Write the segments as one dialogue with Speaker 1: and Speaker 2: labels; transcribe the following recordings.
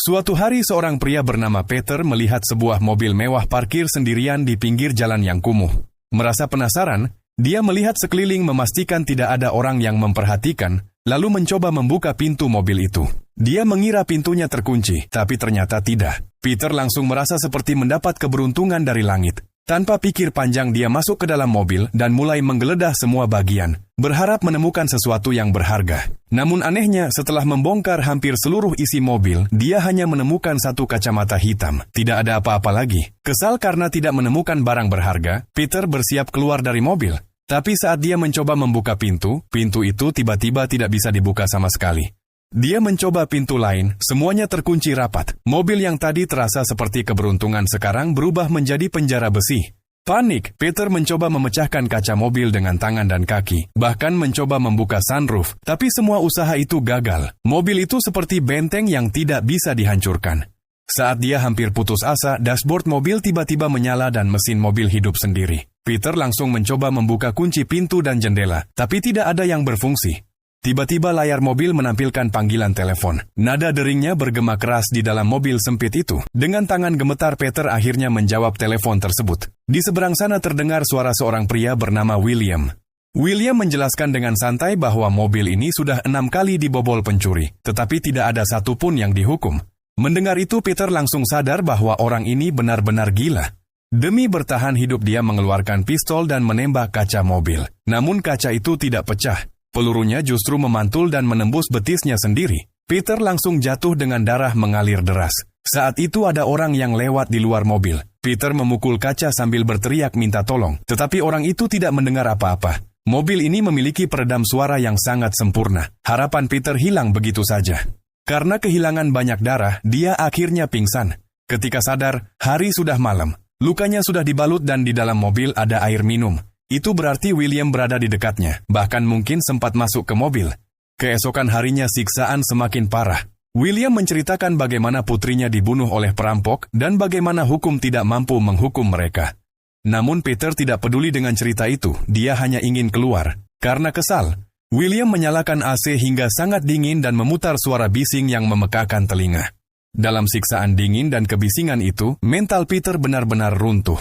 Speaker 1: Suatu hari seorang pria bernama Peter melihat sebuah mobil mewah parkir sendirian di pinggir jalan yang kumuh. Merasa penasaran, dia melihat sekeliling memastikan tidak ada orang yang memperhatikan, lalu mencoba membuka pintu mobil itu. Dia mengira pintunya terkunci, tapi ternyata tidak. Peter langsung merasa seperti mendapat keberuntungan dari langit. Tanpa pikir panjang dia masuk ke dalam mobil dan mulai menggeledah semua bagian, berharap menemukan sesuatu yang berharga. Namun anehnya, setelah membongkar hampir seluruh isi mobil, dia hanya menemukan satu kacamata hitam. Tidak ada apa-apa lagi. Kesal karena tidak menemukan barang berharga, Peter bersiap keluar dari mobil. Tapi saat dia mencoba membuka pintu itu tiba-tiba tidak bisa dibuka sama sekali. Dia mencoba pintu lain, semuanya terkunci rapat. Mobil yang tadi terasa seperti keberuntungan sekarang berubah menjadi penjara besi. Panik, Peter mencoba memecahkan kaca mobil dengan tangan dan kaki, bahkan mencoba membuka sunroof, tapi semua usaha itu gagal. Mobil itu seperti benteng yang tidak bisa dihancurkan. Saat dia hampir putus asa, dashboard mobil tiba-tiba menyala dan mesin mobil hidup sendiri. Peter langsung mencoba membuka kunci pintu dan jendela, tapi tidak ada yang berfungsi. Tiba-tiba layar mobil menampilkan panggilan telepon. Nada deringnya bergema keras di dalam mobil sempit itu. Dengan tangan gemetar, Peter akhirnya menjawab telepon tersebut. Di seberang sana terdengar suara seorang pria bernama William. William menjelaskan dengan santai bahwa mobil ini sudah 6 kali dibobol pencuri, tetapi tidak ada satupun yang dihukum. Mendengar itu, Peter langsung sadar bahwa orang ini benar-benar gila. Demi bertahan hidup dia mengeluarkan pistol dan menembak kaca mobil. Namun kaca itu tidak pecah. Pelurunya justru memantul dan menembus betisnya sendiri. Peter langsung jatuh dengan darah mengalir deras. Saat itu ada orang yang lewat di luar mobil. Peter memukul kaca sambil berteriak minta tolong, tetapi orang itu tidak mendengar apa-apa. Mobil ini memiliki peredam suara yang sangat sempurna. Harapan Peter hilang begitu saja. Karena kehilangan banyak darah, dia akhirnya pingsan. Ketika sadar, hari sudah malam. Lukanya sudah dibalut dan di dalam mobil ada air minum. Itu berarti William berada di dekatnya, bahkan mungkin sempat masuk ke mobil. Keesokan harinya siksaan semakin parah. William menceritakan bagaimana putrinya dibunuh oleh perampok dan bagaimana hukum tidak mampu menghukum mereka. Namun Peter tidak peduli dengan cerita itu, dia hanya ingin keluar. Karena kesal, William menyalakan AC hingga sangat dingin dan memutar suara bising yang memekakan telinga. Dalam siksaan dingin dan kebisingan itu, mental Peter benar-benar runtuh.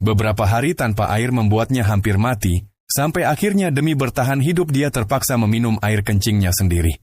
Speaker 1: Beberapa hari tanpa air membuatnya hampir mati, sampai akhirnya demi bertahan hidup dia terpaksa meminum air kencingnya sendiri.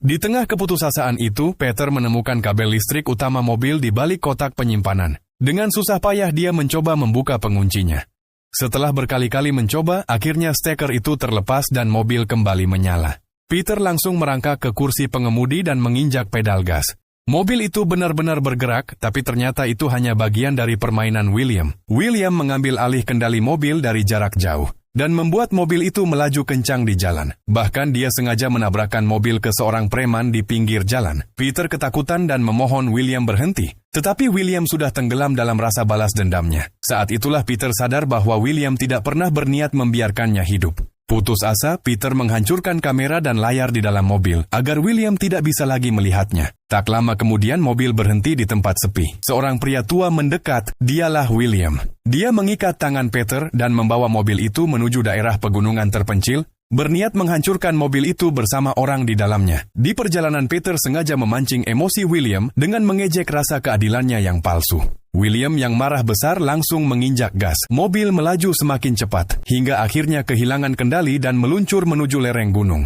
Speaker 1: Di tengah keputusasaan itu, Peter menemukan kabel listrik utama mobil di balik kotak penyimpanan. Dengan susah payah dia mencoba membuka penguncinya. Setelah berkali-kali mencoba, akhirnya steker itu terlepas dan mobil kembali menyala. Peter langsung merangkak ke kursi pengemudi dan menginjak pedal gas. Mobil itu benar-benar bergerak, tapi ternyata itu hanya bagian dari permainan William. William mengambil alih kendali mobil dari jarak jauh, dan membuat mobil itu melaju kencang di jalan. Bahkan dia sengaja menabrakkan mobil ke seorang preman di pinggir jalan. Peter ketakutan dan memohon William berhenti. Tetapi William sudah tenggelam dalam rasa balas dendamnya. Saat itulah Peter sadar bahwa William tidak pernah berniat membiarkannya hidup. Putus asa, Peter menghancurkan kamera dan layar di dalam mobil, agar William tidak bisa lagi melihatnya. Tak lama kemudian mobil berhenti di tempat sepi. Seorang pria tua mendekat, dialah William. Dia mengikat tangan Peter dan membawa mobil itu menuju daerah pegunungan terpencil, berniat menghancurkan mobil itu bersama orang di dalamnya. Di perjalanan Peter sengaja memancing emosi William dengan mengejek rasa keadilannya yang palsu. William yang marah besar langsung menginjak gas. Mobil melaju semakin cepat, hingga akhirnya kehilangan kendali dan meluncur menuju lereng gunung.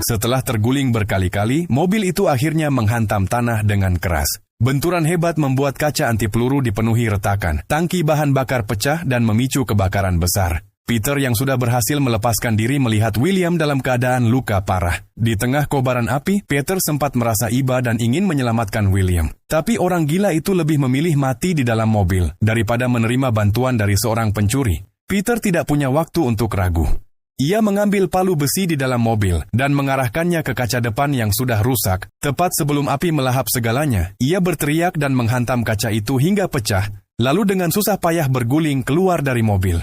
Speaker 1: Setelah terguling berkali-kali, mobil itu akhirnya menghantam tanah dengan keras. Benturan hebat membuat kaca anti peluru dipenuhi retakan. Tangki bahan bakar pecah dan memicu kebakaran besar. Peter yang sudah berhasil melepaskan diri melihat William dalam keadaan luka parah. Di tengah kobaran api, Peter sempat merasa iba dan ingin menyelamatkan William. Tapi orang gila itu lebih memilih mati di dalam mobil daripada menerima bantuan dari seorang pencuri. Peter tidak punya waktu untuk ragu. Ia mengambil palu besi di dalam mobil dan mengarahkannya ke kaca depan yang sudah rusak. Tepat sebelum api melahap segalanya, ia berteriak dan menghantam kaca itu hingga pecah, lalu dengan susah payah berguling keluar dari mobil.